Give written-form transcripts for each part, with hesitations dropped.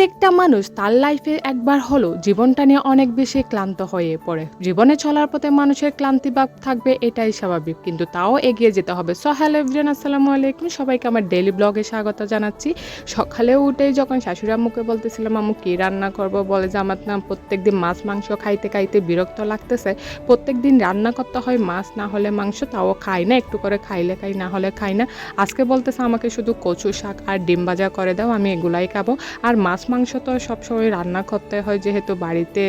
প্রত্যেকটা মানুষ তার লাইফে একবার হলেও জীবনটা নিয়ে অনেক বেশি ক্লান্ত হয়ে পড়ে। জীবনে চলার পথে মানুষের ক্লান্তি ভাব থাকবে, এটাই স্বাভাবিক, কিন্তু তাও এগিয়ে যেতে হবে। সো হ্যালো এভরিওয়ান, আসসালামু আলাইকুম, সবাইকে আমার ডেইলি ব্লগে স্বাগত জানাচ্ছি। সকালে উঠেই যখন শাশুড়ি আম্মুকে বলতেছিলাম আম্মু কী রান্না করব, বলে যে আমার না প্রত্যেকদিন মাছ মাংস খাইতে খাইতে বিরক্ত লাগতেছে, প্রত্যেকদিন রান্না করতে হয় মাছ না হলে মাংস, তাও খাই না, একটু করে খাইলে খাই, না হলে খাই না। আজকে বলতেছে আমাকে শুধু কচু শাক আর ডিম ভাজা করে দাও, আমি এগুলাই খাবো। আর মাছ মাংস তো সবসময় রান্না করতে হয়, যেহেতু বাড়িতে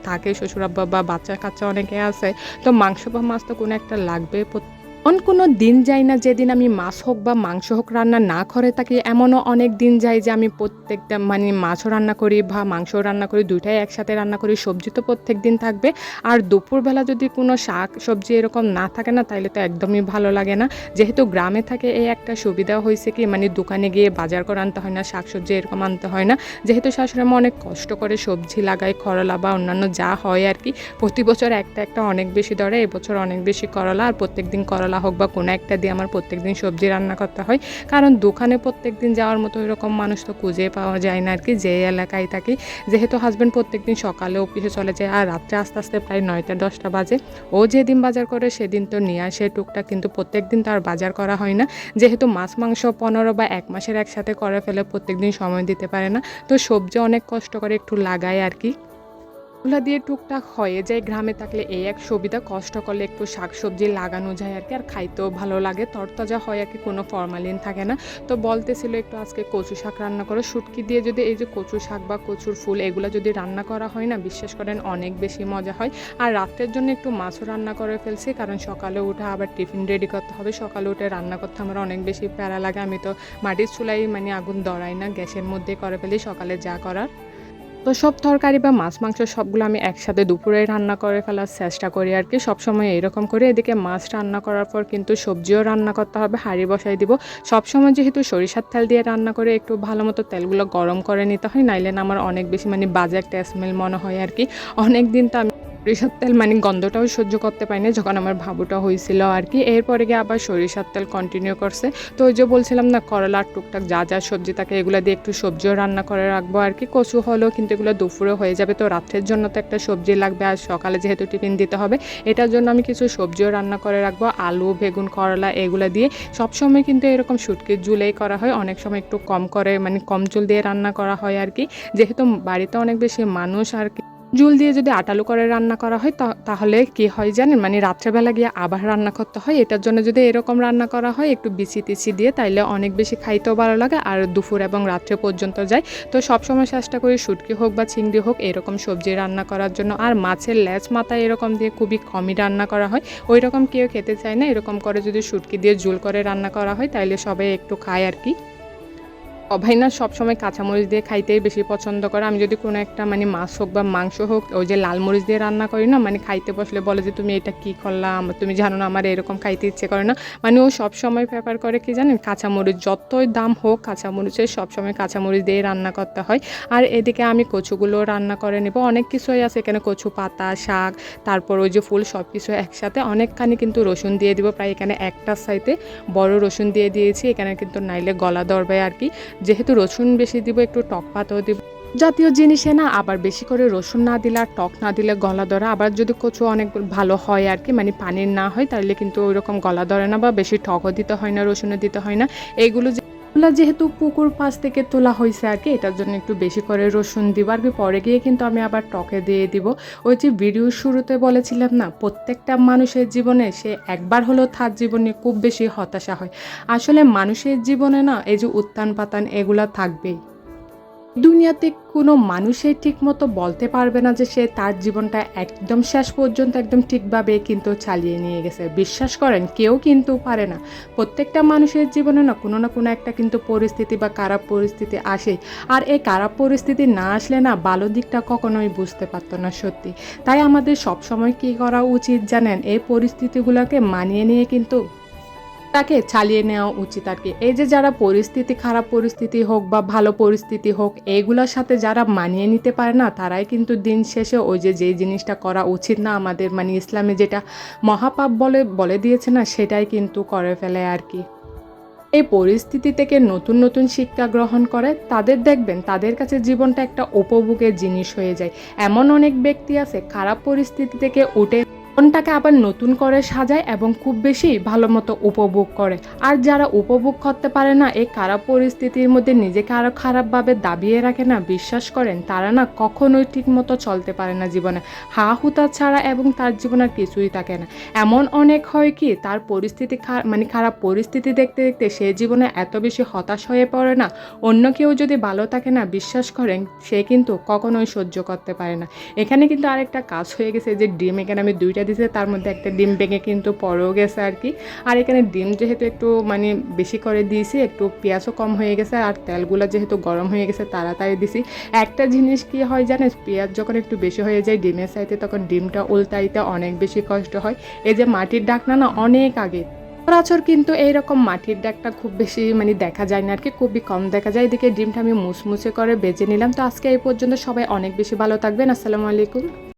থাকে শ্বশুরাব্বা বা বাচ্চা কাচ্চা অনেকে আছে, তো মাংস বা মাছ তো কোনো একটা লাগবে। কোনো দিন যায় না যেদিন আমি মাছ হোক বা মাংস হোক রান্না না করে থাকি। এমনও অনেক দিন যায় যে আমি প্রত্যেকটা মাছও রান্না করি বা মাংসও রান্না করি, দুইটাই একসাথে রান্না করি। সবজি তো প্রত্যেক দিন থাকবে, আর দুপুরবেলা যদি কোনো শাক সবজি এরকম না থাকে না, তাহলে তো একদমই ভালো লাগে না। যেহেতু গ্রামে থাকে এই একটা সুবিধা হয়েছে কি, দোকানে গিয়ে বাজার করে আনতে হয় না, শাক সবজি এরকম আনতে হয় না। যেহেতু শাশুড়িমা অনেক কষ্ট করে সবজি লাগায়, করলা বা অন্যান্য যা হয় আর কি, প্রতি বছর একটা একটা অনেক বেশি ধরে, এবছর অনেক বেশি করলা, আর প্রত্যেকদিন করলা হোক বা কোনো একটা দিয়ে আমার প্রত্যেকদিন সবজি রান্না করতে হয়। কারণ দোকানে প্রত্যেকদিন যাওয়ার মতো এরকম মানুষ তো খুঁজে পাওয়া যায় না আর কি, যে এলাকায় থাকি। যেহেতু হাজব্যান্ড প্রত্যেকদিন সকালে অফিসে চলে যায় আর রাত্রে আস্তে আস্তে প্রায় 9টা-10টা বাজে, ও যেদিন বাজার করে সেদিন তো নিয়ে আসে টুকটাক, কিন্তু প্রত্যেকদিন তো আর বাজার করা হয় না। যেহেতু মাছ মাংস 15 বা 1 মাসের একসাথে করে ফেলে, প্রত্যেকদিন সময় দিতে পারে না, তো সবজি অনেক কষ্ট করে একটু লাগায় আর কি। ওগুলা দিয়ে টুকটাক হয়ে যায়। গ্রামে থাকলে এই এক সুবিধা, কষ্ট করলে একটু শাকসবজি লাগানো যায় আর কি, আর খাইতেও ভালো লাগে, তরতাজা হয় আর কি, কোনো ফরমালিন থাকে না। তো বলতেছিল একটু আজকে কচু শাক রান্না করো, শুটকি দিয়ে যদি এই যে কচু শাক বা কচুর ফুল এগুলো যদি রান্না করা হয় না, বিশ্বাস করেন অনেক বেশি মজা হয়। আর রাত্রের জন্য একটু মাছও রান্না করে ফেলছি, কারণ সকালে উঠে আবার টিফিন রেডি করতে হবে। সকালে উঠে রান্না করতে আমার অনেক বেশি প্যারা লাগে, আমি তো মাটির চুলাই আগুন ধরাই না, গ্যাসের মধ্যে করে ফেলি সকালে যা করার। তো সব তরকারি বা মাছ মাংস সবগুলো আমি একসাথে দুপুরে রান্না করে ফেলার চেষ্টা করি আর কি, সবসময় এইরকম করে। এদিকে মাছ রান্না করার পর কিন্তু সবজিও রান্না করতে হবে, হাঁড়ি বসাই দিব। সবসময় যেহেতু সরিষার তেল দিয়ে রান্না করে, একটু ভালো মতো তেলগুলো গরম করে নিতে হয়, নাইলে না আমার অনেক বেশি বাজে একটা স্মেল মনে হয় আর কি। অনেক দিন তো আমি সরিষার তেল গন্ধটাও সহ্য করতে পারি না, যখন আমার ভাবুটা হয়েছিল আর কি। এরপরে গিয়ে আবার সরিষার তেল কন্টিনিউ করছে। তো ওই যে বলছিলাম না, করলার টুকটাক যা যা সবজি থাকে এগুলো দিয়ে একটু সবজিও রান্না করে রাখবো আর কি। কচু হলেও কিন্তু এগুলো দুপুরে হয়ে যাবে, তো রাত্রের জন্য তো একটা সবজি লাগবে, আর সকালে যেহেতু টিফিন দিতে হবে, এটার জন্য আমি কিছু সবজিও রান্না করে রাখবো, আলু বেগুন করলা এগুলো দিয়ে। সবসময় কিন্তু এরকম শুটকির ঝুলেই করা হয়, অনেক সময় একটু কম করে কম ঝোল দিয়ে রান্না করা হয় আর কি। যেহেতু বাড়িতে অনেক বেশি মানুষ আর কি, ঝোল দিয়ে যদি আটালু করে রান্না করা হয় তাহলে কি হয় জানেন, রাত্রেবেলা গিয়ে আবার রান্না করতে হয়। এটার জন্য যদি এরকম রান্না করা হয় একটু বিচি টিচি দিয়ে, তাইলে অনেক বেশি খাইতেও ভালো লাগে, আর দুপুর এবং রাত্রে পর্যন্ত যায়। তো সবসময় চেষ্টা করি শুটকি হোক বা চিংড়ি হোক এরকম সবজি রান্না করার জন্য। আর মাছের লেজ মাথা এরকম দিয়ে খুবই কমই রান্না করা হয়, ওই রকম কেউ খেতে চায় না। এরকম করে যদি শুটকি দিয়ে ঝোল করে রান্না করা হয়, তাইলে সবাই একটু খায় আর কি। সবাই না সবসময় কাঁচামরিচ দিয়ে খাইতেই বেশি পছন্দ করে। আমি যদি কোনো একটা মাছ হোক বা মাংস হোক ওই যে লাল মরিচ দিয়ে রান্না করি না, খাইতে বসলে বলে যে তুমি এটা কি করলাম, তুমি জানো না আমার এরকম খাইতে ইচ্ছে করে না। ও সবসময় প্রেফার করে কি জানেন, কাঁচামরিচ যতই দাম হোক কাঁচামরিচের সবসময় কাঁচামরিচ দিয়ে রান্না করতে হয়। আর এদিকে আমি কচুগুলো রান্না করে নেব, অনেক কিছুই আছে এখানে, কচু পাতা শাক, তারপর ওই যে ফুল, সব কিছু একসাথে। অনেকখানি কিন্তু রসুন দিয়ে দিব, প্রায় এখানে একটা সাইতে বড় রসুন দিয়ে দিয়েছি, এখানে কিন্তু নাইলে গলা ধরবে আর কি। যেহেতু রসুন বেশি দিব, একটু টক পাতাও দিব। জাতীয় জিনিসে না আবার বেশি করে রসুন না দিলে আর টক না দিলে গলা ধরে। আবার যদি কচু অনেক ভালো হয় আর কি, পানির না হয়, তাহলে কিন্তু ওই রকম গলা ধরে না, বা বেশি টকও দিতে হয় না, রসুনও দিতে হয় না। এইগুলো যেহেতু পুকুর পাশ থেকে তোলা হয়েছে আর কি, এটার জন্য একটু বেশি করে রসুন দিব আর কি। পরে গিয়ে কিন্তু আমি আবার টকে দিয়ে দিব। ওই যে ভিডিওর শুরুতে বলেছিলাম না, প্রত্যেকটা মানুষের জীবনে সে একবার হলেও তার জীবনে খুব বেশি হতাশা হয়। আসলে মানুষের জীবনে না এই যে উত্থান পাতান এগুলা থাকবেই। দুনিয়াতে কোনো মানুষই ঠিকমতো বলতে পারবে না যে সে তার জীবনটা একদম শেষ পর্যন্ত একদম ঠিকভাবে কিন্তু চালিয়ে নিয়ে গেছে। বিশ্বাস করেন, কেউ কিন্তু পারে না। প্রত্যেকটা মানুষের জীবনে না কোনো একটা কিন্তু পরিস্থিতি বা খারাপ পরিস্থিতি আসে, আর এই খারাপ পরিস্থিতি না আসলে না ভালো দিকটা কখনোই বুঝতে পারতো না সত্যি। তাই আমাদের সবসময় কী করা উচিত জানেন, এই পরিস্থিতিগুলোকে মানিয়ে নিয়ে কিন্তু তাকে চালিয়ে নেওয়া উচিত আর কি। এই যে যারা পরিস্থিতি, খারাপ পরিস্থিতি হোক বা ভালো পরিস্থিতি হোক, এইগুলোর সাথে যারা মানিয়ে নিতে পারে না, তারাই কিন্তু দিন শেষে ওই যে যেই জিনিসটা করা উচিত না আমাদের, ইসলামে যেটা মহাপাপ বলে দিয়েছে না, সেটাই কিন্তু করে ফেলে আর কি। এই পরিস্থিতি থেকে নতুন নতুন শিক্ষা গ্রহণ করে তাদের দেখবেন তাদের কাছে জীবনটা একটা উপভোগের জিনিস হয়ে যায়। এমন অনেক ব্যক্তি আছে খারাপ পরিস্থিতি থেকে উঠে মনটাকে আবার নতুন করে সাজায় এবং খুব বেশি ভালো মতো উপভোগ করে। আর যারা উপভোগ করতে পারে না, এই খারাপ পরিস্থিতির মধ্যে নিজেকে আরো খারাপভাবে দাবিয়ে রাখে না, বিশ্বাস করেন তারা না কখনোই ঠিক মতো চলতে পারে না জীবনে। হা হুতা ছাড়া এবং তার জীবনে আর কিছুই থাকে না। এমন অনেক হয় কি তার পরিস্থিতি মানে খারাপ পরিস্থিতি দেখতে দেখতে সে জীবনে এত বেশি হতাশ হয়ে পড়ে না, অন্য কেউ যদি ভালো থাকে না, বিশ্বাস করেন সে কিন্তু কখনোই সহ্য করতে পারে না। এখানে কিন্তু আরেকটা কাজ হয়ে গেছে, যে ডিম এখানে আমি দুইটা দিয়েছি, তার মধ্যে একটা ডিম ভেঙে কিন্তু পড়েও গেছে আর কি। আর এখানে ডিম যেহেতু একটু মানে বেশি করে দিয়েছি, একটু পেঁয়াজও কম হয়ে গেছে, আর তেলগুলো যেহেতু গরম হয়ে গেছে তাড়াতাড়ি দিছি। একটা জিনিস কি হয় জানেন, পেঁয়াজ যখন একটু বেশি হয়ে যায় ডিমের সাইতে, তখন ডিমটা উল্টাইতে অনেক বেশি কষ্ট হয়। এই যে মাটির ডাকনা না অনেক আগে সচরাচর কিন্তু এইরকম মাটির ডাকটা খুব বেশি মানে দেখা যায় না আর কি, খুবই কম দেখা যায়। এদিকে ডিমটা আমি মুসমুসে করে বেজে নিলাম। তো আজকে এই পর্যন্ত, সবাই অনেক বেশি ভালো থাকবেন। আসসালামু আলাইকুম।